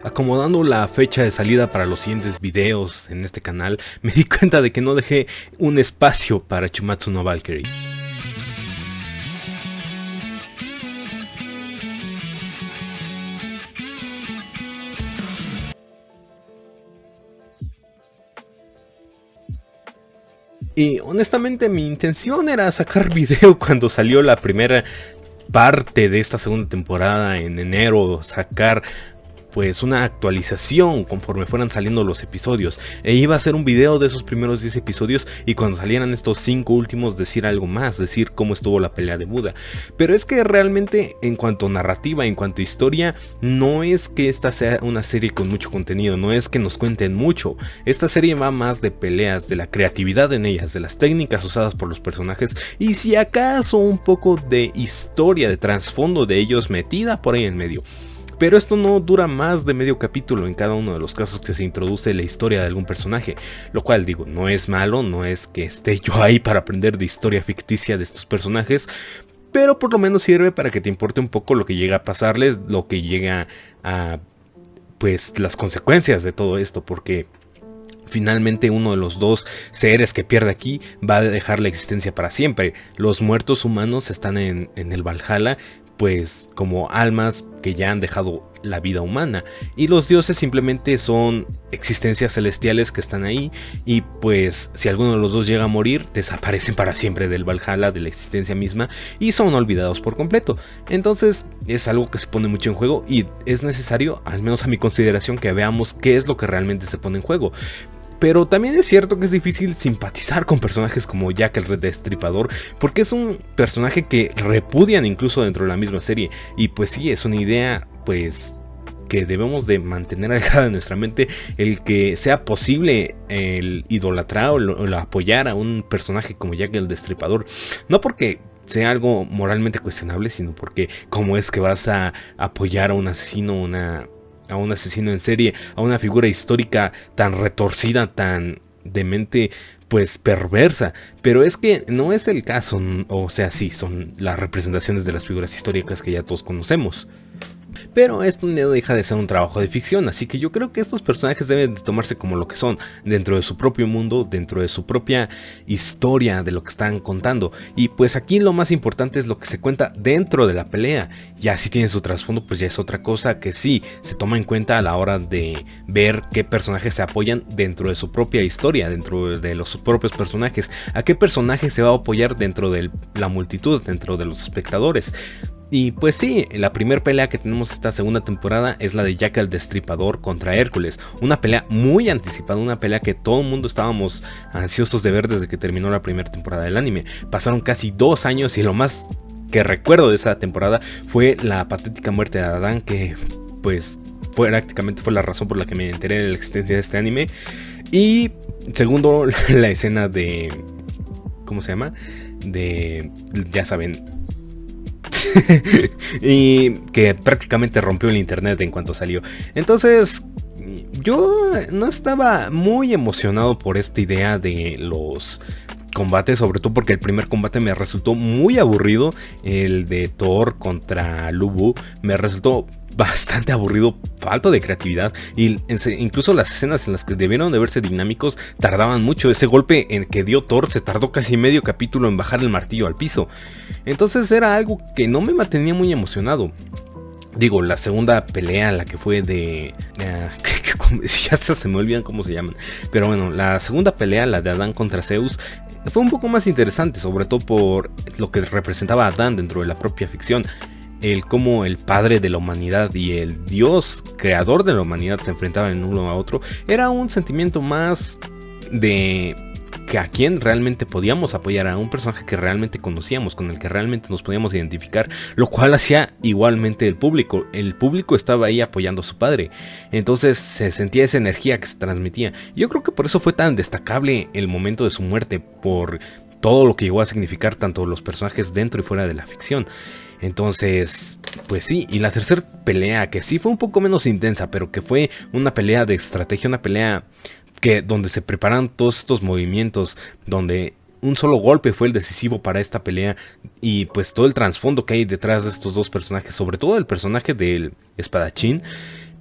Acomodando la fecha de salida para los siguientes videos en este canal, me di cuenta de que no dejé un espacio para Chumatsu no Valkyrie. Y honestamente mi intención era sacar video cuando salió la primera parte de esta segunda temporada en enero, sacar pues una actualización conforme fueran saliendo los episodios, e iba a hacer un video de esos primeros 10 episodios y cuando salieran estos 5 últimos decir algo más, decir cómo estuvo la pelea de Buda. Pero es que realmente en cuanto a narrativa, en cuanto a historia, no es que esta sea una serie con mucho contenido, no es que nos cuenten mucho. Esta serie va más de peleas, de la creatividad en ellas, de las técnicas usadas por los personajes y si acaso un poco de historia, de trasfondo de ellos metida por ahí en medio. Pero esto no dura más de medio capítulo en cada uno de los casos que se introduce la historia de algún personaje, lo cual digo, no es malo, no es que esté yo ahí para aprender de historia ficticia de estos personajes, pero por lo menos sirve para que te importe un poco lo que llega a pasarles, lo que llega a pues las consecuencias de todo esto, porque finalmente uno de los dos seres que pierde aquí va a dejar la existencia para siempre. Los muertos humanos están en el Valhalla pues como almas que ya han dejado la vida humana, y los dioses simplemente son existencias celestiales que están ahí, y pues si alguno de los dos llega a morir, desaparecen para siempre del Valhalla, de la existencia misma, y son olvidados por completo. Entonces es algo que se pone mucho en juego y es necesario, al menos a mi consideración, que veamos qué es lo que realmente se pone en juego. Pero también es cierto que es difícil simpatizar con personajes como Jack el Destripador, porque es un personaje que repudian incluso dentro de la misma serie. Y pues sí, es una idea pues que debemos de mantener alejada de nuestra mente, el que sea posible el idolatrar o el apoyar a un personaje como Jack el Destripador. No porque sea algo moralmente cuestionable, sino porque cómo es que vas a apoyar a un asesino, a un asesino en serie, a una figura histórica tan retorcida, tan de mente pues perversa. Pero es que no es el caso, o sea, sí, son las representaciones de las figuras históricas que ya todos conocemos. Pero esto no deja de ser un trabajo de ficción, así que yo creo que estos personajes deben de tomarse como lo que son, dentro de su propio mundo, dentro de su propia historia de lo que están contando. Y pues aquí lo más importante es lo que se cuenta dentro de la pelea. Ya si tiene su trasfondo, pues ya es otra cosa que sí se toma en cuenta a la hora de ver qué personajes se apoyan dentro de su propia historia, dentro de los propios personajes, a qué personaje se va a apoyar dentro de la multitud, dentro de los espectadores. Y pues sí, la primera pelea que tenemos esta segunda temporada es la de Jack el Destripador contra Hércules. Una pelea muy anticipada, una pelea que todo el mundo estábamos ansiosos de ver desde que terminó la primera temporada del anime. Pasaron casi 2 años y lo más que recuerdo de esa temporada fue la patética muerte de Adán, que pues prácticamente fue la razón por la que me enteré de la existencia de este anime. Y segundo, la escena de... ¿cómo se llama? De... ya saben... y que prácticamente rompió el internet en cuanto salió. Entonces yo no estaba muy emocionado por esta idea de los combates, sobre todo porque el primer combate me resultó muy aburrido. El de Thor contra Lubu me resultó bastante aburrido, falta de creatividad, y incluso las escenas en las que debieron de verse dinámicos tardaban mucho. Ese golpe en que dio Thor se tardó casi medio capítulo en bajar el martillo al piso. Entonces era algo que no me mantenía muy emocionado. Digo, la segunda pelea, la que fue de... ya se me olvidan cómo se llaman. Pero bueno, la segunda pelea, la de Adán contra Zeus, fue un poco más interesante, sobre todo por lo que representaba a Adán dentro de la propia ficción. El cómo el padre de la humanidad y el dios creador de la humanidad se enfrentaban uno a otro, era un sentimiento más de que a quien realmente podíamos apoyar, a un personaje que realmente conocíamos, con el que realmente nos podíamos identificar, lo cual hacía igualmente el público. El público estaba ahí apoyando a su padre, entonces se sentía esa energía que se transmitía. Yo creo que por eso fue tan destacable el momento de su muerte, por todo lo que llegó a significar tanto los personajes dentro y fuera de la ficción. Entonces, pues sí, y la tercera pelea, que sí fue un poco menos intensa, pero que fue una pelea de estrategia, una pelea que donde se preparan todos estos movimientos, donde un solo golpe fue el decisivo para esta pelea, y pues todo el trasfondo que hay detrás de estos dos personajes, sobre todo el personaje del espadachín,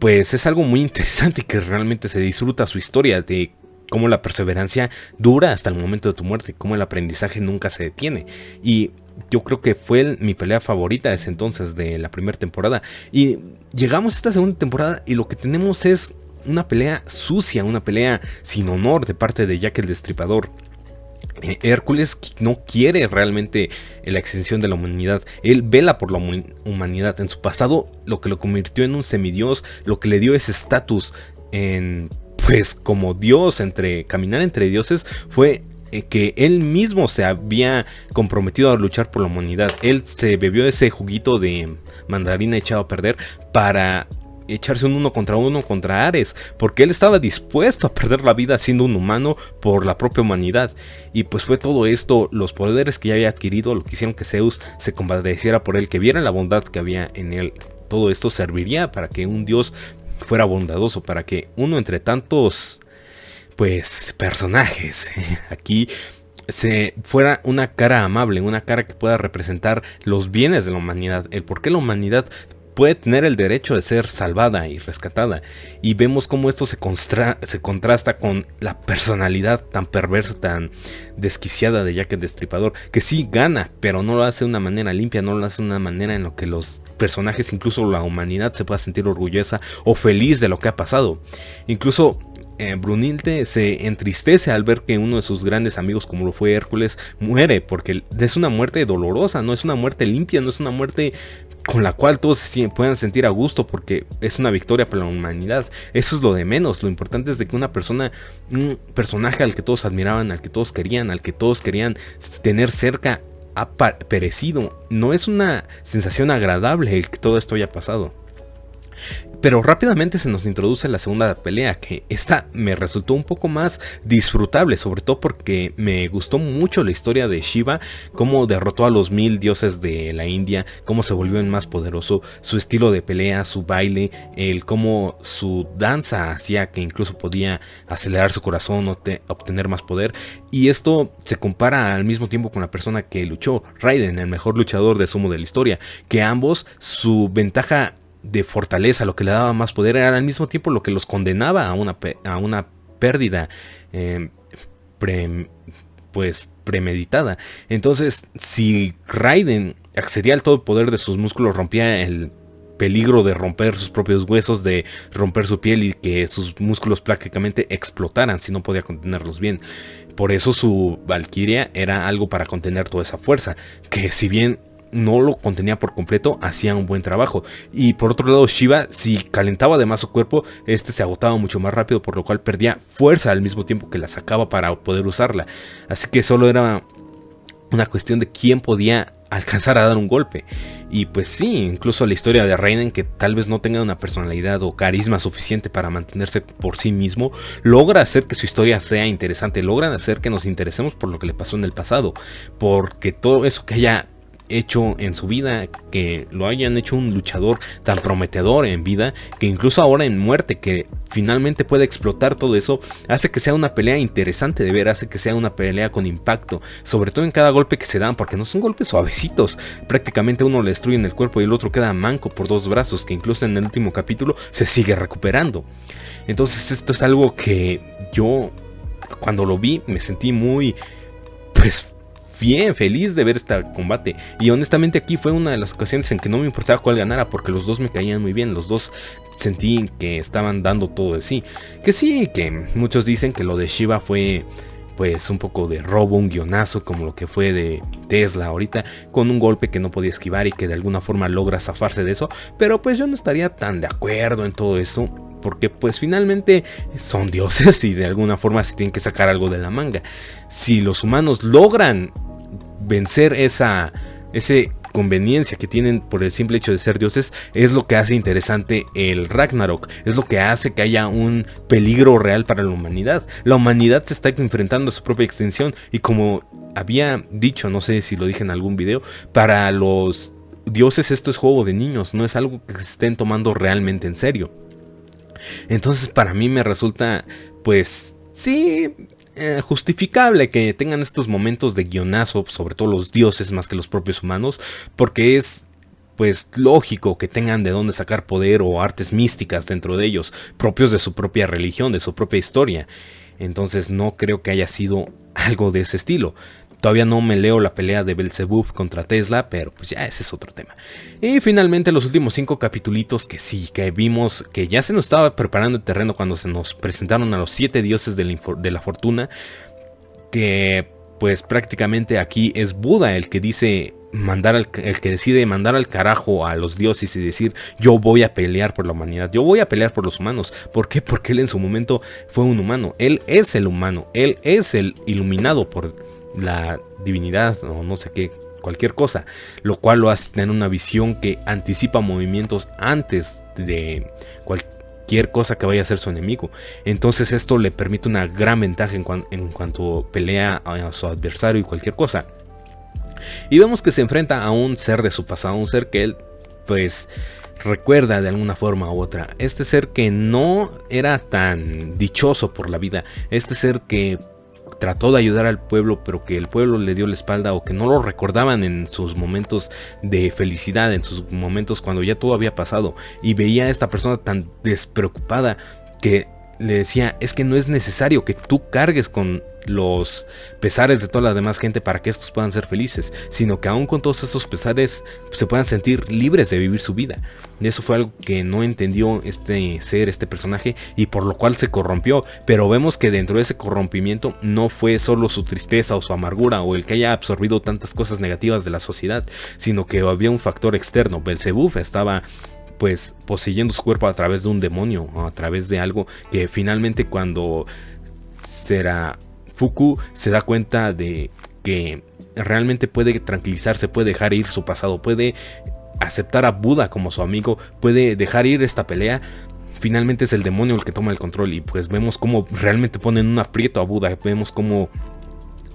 pues es algo muy interesante que realmente se disfruta su historia de cómo la perseverancia dura hasta el momento de tu muerte, cómo el aprendizaje nunca se detiene. Y yo creo que fue mi pelea favorita ese entonces de la primera temporada. Y llegamos a esta segunda temporada y lo que tenemos es una pelea sucia, una pelea sin honor de parte de Jack el Destripador. Hércules no quiere realmente la extinción de la humanidad. Él vela por la humanidad. En su pasado lo que lo convirtió en un semidios, lo que le dio ese estatus en, pues como dios, caminar entre dioses, fue que él mismo se había comprometido a luchar por la humanidad. Él se bebió ese juguito de mandarina echado a perder para echarse un uno contra Ares, porque él estaba dispuesto a perder la vida siendo un humano por la propia humanidad. Y pues fue todo esto, los poderes que ya había adquirido, lo que hicieron que Zeus se compadeciera por él, que viera la bondad que había en él. Todo esto serviría para que un dios fuera bondadoso, para que uno entre tantos pues personajes aquí se fuera una cara amable, una cara que pueda representar los bienes de la humanidad, el por qué la humanidad puede tener el derecho de ser salvada y rescatada. Y vemos cómo esto se contrasta con la personalidad tan perversa, tan desquiciada de Jack el Destripador, que sí gana, pero no lo hace de una manera limpia, no lo hace de una manera en la que los personajes, incluso la humanidad, se pueda sentir orgullosa o feliz de lo que ha pasado. Incluso Brunilde se entristece al ver que uno de sus grandes amigos, como lo fue Hércules, muere, porque es una muerte dolorosa, no es una muerte limpia, no es una muerte con la cual todos se puedan sentir a gusto, porque es una victoria para la humanidad. Eso es lo de menos. Lo importante es de que una persona, un personaje al que todos admiraban, al que todos querían tener cerca, ha perecido. No es una sensación agradable el que todo esto haya pasado. Pero rápidamente se nos introduce la segunda pelea, que esta me resultó un poco más disfrutable, sobre todo porque me gustó mucho la historia de Shiva, cómo derrotó a los 1000 dioses de la India, cómo se volvió el más poderoso, su estilo de pelea, su baile, el cómo su danza hacía que incluso podía acelerar su corazón o obtener más poder. Y esto se compara al mismo tiempo con la persona que luchó, Raiden, el mejor luchador de sumo de la historia, que ambos, su ventaja de fortaleza, lo que le daba más poder, era al mismo tiempo lo que los condenaba a una pérdida premeditada. Entonces, si Raiden accedía al todo el poder de sus músculos, rompía el peligro de romper sus propios huesos, de romper su piel y que sus músculos prácticamente explotaran si no podía contenerlos bien. Por eso su Valquiria era algo para contener toda esa fuerza, que si bien no lo contenía por completo, hacía un buen trabajo. Y por otro lado, Shiva, si calentaba además su cuerpo, este se agotaba mucho más rápido, por lo cual perdía fuerza al mismo tiempo que la sacaba para poder usarla. Así que solo era una cuestión de quién podía alcanzar a dar un golpe. Y pues sí, incluso la historia de Raiden, que tal vez no tenga una personalidad o carisma suficiente para mantenerse por sí mismo, logra hacer que su historia sea interesante, logra hacer que nos interesemos por lo que le pasó en el pasado, porque todo eso que haya hecho en su vida, que lo hayan hecho un luchador tan prometedor en vida, que incluso ahora en muerte, que finalmente puede explotar todo eso, hace que sea una pelea interesante de ver, hace que sea una pelea con impacto, sobre todo en cada golpe que se dan, porque no son golpes suavecitos, prácticamente uno le destruye en el cuerpo y el otro queda manco por 2 brazos, que incluso en el último capítulo se sigue recuperando. Entonces esto es algo que yo, cuando lo vi, me sentí muy, pues, bien feliz de ver este combate. Y honestamente aquí fue una de las ocasiones en que no me importaba cuál ganara, porque los dos me caían muy bien, los dos sentí que estaban dando todo de sí. Que sí, que muchos dicen que lo de Shiva fue pues un poco de robo, un guionazo, como lo que fue de Tesla ahorita, con un golpe que no podía esquivar y que de alguna forma logra zafarse de eso. Pero pues yo no estaría tan de acuerdo en todo eso, porque pues finalmente son dioses y de alguna forma se tienen que sacar algo de la manga. Si los humanos logran vencer esa conveniencia que tienen por el simple hecho de ser dioses, es lo que hace interesante el Ragnarok, es lo que hace que haya un peligro real para la humanidad. La humanidad se está enfrentando a su propia extinción, y como había dicho, no sé si lo dije en algún video, para los dioses esto es juego de niños, no es algo que se estén tomando realmente en serio. Entonces para mí me resulta, pues sí, justificable que tengan estos momentos de guionazo, sobre todo los dioses más que los propios humanos, porque es pues lógico que tengan de dónde sacar poder o artes místicas dentro de ellos, propios de su propia religión, de su propia historia. Entonces no creo que haya sido algo de ese estilo. Todavía no me leo la pelea de Belzebub contra Tesla, pero pues ya ese es otro tema. Y finalmente los últimos 5 capitulitos que sí, que vimos que ya se nos estaba preparando el terreno cuando se nos presentaron a los 7 dioses de la fortuna, que pues prácticamente aquí es Buda el que dice el que decide mandar al carajo a los dioses y decir: yo voy a pelear por la humanidad, yo voy a pelear por los humanos. ¿Por qué? Porque él en su momento fue un humano, él es el humano, él es el iluminado por la divinidad o no sé qué, cualquier cosa, lo cual lo hace tener una visión que anticipa movimientos antes de cualquier cosa que vaya a ser su enemigo. Entonces esto le permite una gran ventaja en cuanto pelea a su adversario y cualquier cosa. Y vemos que se enfrenta a un ser de su pasado, un ser que él pues recuerda de alguna forma u otra. Este ser que no era tan dichoso por la vida, este ser que trató de ayudar al pueblo, pero que el pueblo le dio la espalda, o que no lo recordaban en sus momentos de felicidad, en sus momentos cuando ya todo había pasado, y veía a esta persona tan despreocupada que le decía: es que no es necesario que tú cargues con los pesares de toda la demás gente para que estos puedan ser felices, sino que aún con todos esos pesares se puedan sentir libres de vivir su vida. Y eso fue algo que no entendió este personaje, y por lo cual se corrompió. Pero vemos que dentro de ese corrompimiento no fue solo su tristeza o su amargura o el que haya absorbido tantas cosas negativas de la sociedad, sino que había un factor externo. Belzebub estaba pues poseyendo su cuerpo a través de un demonio, o a través de algo que finalmente, cuando Fuku se da cuenta de que realmente puede tranquilizarse, puede dejar ir su pasado, puede aceptar a Buda como su amigo, puede dejar ir esta pelea, finalmente es el demonio el que toma el control. Y pues vemos cómo realmente ponen un aprieto a Buda, vemos cómo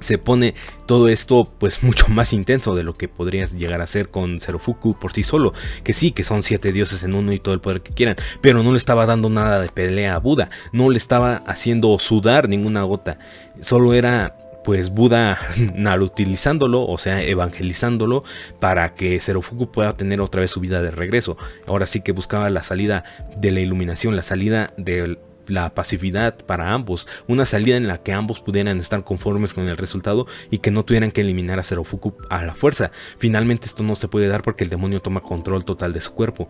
se pone todo esto pues mucho más intenso de lo que podrías llegar a ser con Zerofuku por sí solo, que sí, que son 7 dioses en uno y todo el poder que quieran, pero no le estaba dando nada de pelea a Buda, no le estaba haciendo sudar ninguna gota, solo era pues Buda utilizándolo, o sea, evangelizándolo para que Zerofuku pueda tener otra vez su vida de regreso. Ahora sí que buscaba la salida de la iluminación, la salida de la pasividad para ambos, una salida en la que ambos pudieran estar conformes con el resultado y que no tuvieran que eliminar a Zerofuku a la fuerza. Finalmente esto no se puede dar porque el demonio toma control total de su cuerpo.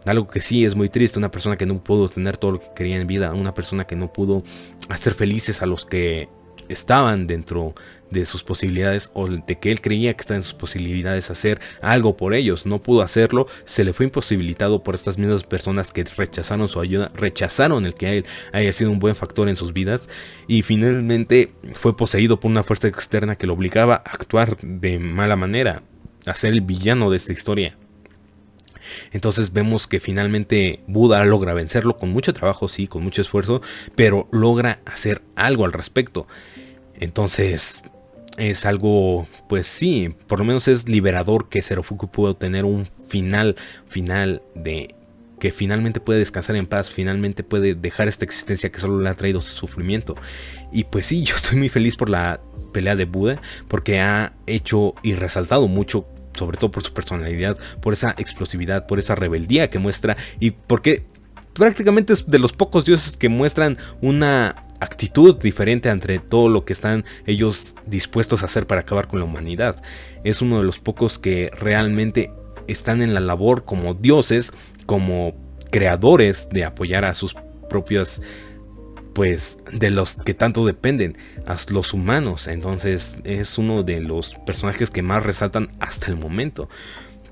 Algo que sí es muy triste, una persona que no pudo tener todo lo que quería en vida, una persona que no pudo hacer felices a los que estaban dentro de sus posibilidades, o de que él creía que estaban en sus posibilidades hacer algo por ellos, no pudo hacerlo, se le fue imposibilitado por estas mismas personas que rechazaron su ayuda, rechazaron el que él haya sido un buen factor en sus vidas, y finalmente fue poseído por una fuerza externa que lo obligaba a actuar de mala manera, a ser el villano de esta historia. Entonces vemos que finalmente Buda logra vencerlo con mucho trabajo, sí, con mucho esfuerzo, pero logra hacer algo al respecto. Entonces es algo, pues sí, por lo menos es liberador que Zerofuku pueda tener un final de que finalmente puede descansar en paz, finalmente puede dejar esta existencia que solo le ha traído sufrimiento. Y pues sí, yo estoy muy feliz por la pelea de Buda, porque ha hecho y resaltado mucho, sobre todo por su personalidad, por esa explosividad, por esa rebeldía que muestra, y porque prácticamente es de los pocos dioses que muestran una actitud diferente entre todo lo que están ellos dispuestos a hacer para acabar con la humanidad. Es uno de los pocos que realmente están en la labor como dioses, como creadores, de apoyar a sus propios, pues de los que tanto dependen, a los humanos. Entonces es uno de los personajes que más resaltan hasta el momento.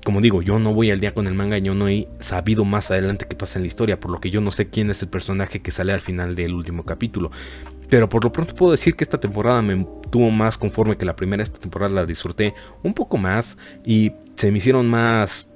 Como digo, yo no voy al día con el manga, yo no he sabido más adelante qué pasa en la historia, por lo que yo no sé quién es el personaje que sale al final del último capítulo. Pero por lo pronto puedo decir que esta temporada me tuvo más conforme que la primera. Esta temporada la disfruté un poco más y se me hicieron más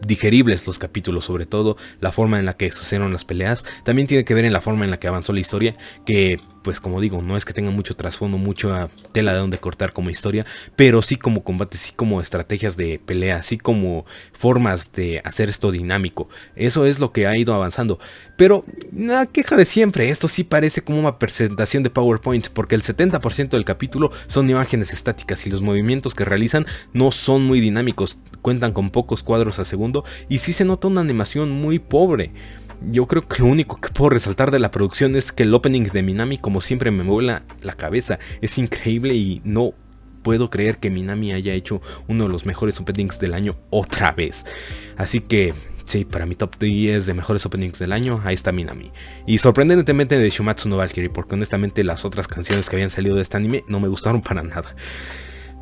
digeribles los capítulos, sobre todo la forma en la que sucedieron las peleas. También tiene que ver en la forma en la que avanzó la historia, que pues como digo, no es que tenga mucho trasfondo, mucha tela de donde cortar como historia, pero sí como combate, sí como estrategias de pelea, sí como formas de hacer esto dinámico. Eso es lo que ha ido avanzando. Pero la queja de siempre, esto sí parece como una presentación de PowerPoint, porque el 70% del capítulo son imágenes estáticas y los movimientos que realizan no son muy dinámicos, cuentan con pocos cuadros a segundo y sí se nota una animación muy pobre. Yo creo que lo único que puedo resaltar de la producción es que el opening de Minami, como siempre, me mueve la cabeza. Es increíble y no puedo creer que Minami haya hecho uno de los mejores openings del año otra vez. Así que sí, para mi top 10 de mejores openings del año, ahí está Minami. Y sorprendentemente de Shumatsu no Valkyrie, porque honestamente las otras canciones que habían salido de este anime no me gustaron para nada.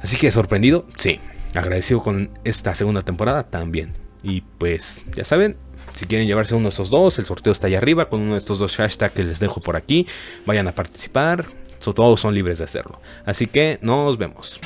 Así que sorprendido, sí. Agradecido con esta segunda temporada también. Y pues, ya saben, si quieren llevarse uno de estos dos, el sorteo está allá arriba con uno de estos dos hashtags que les dejo por aquí. Vayan a participar, todos son libres de hacerlo. Así que nos vemos.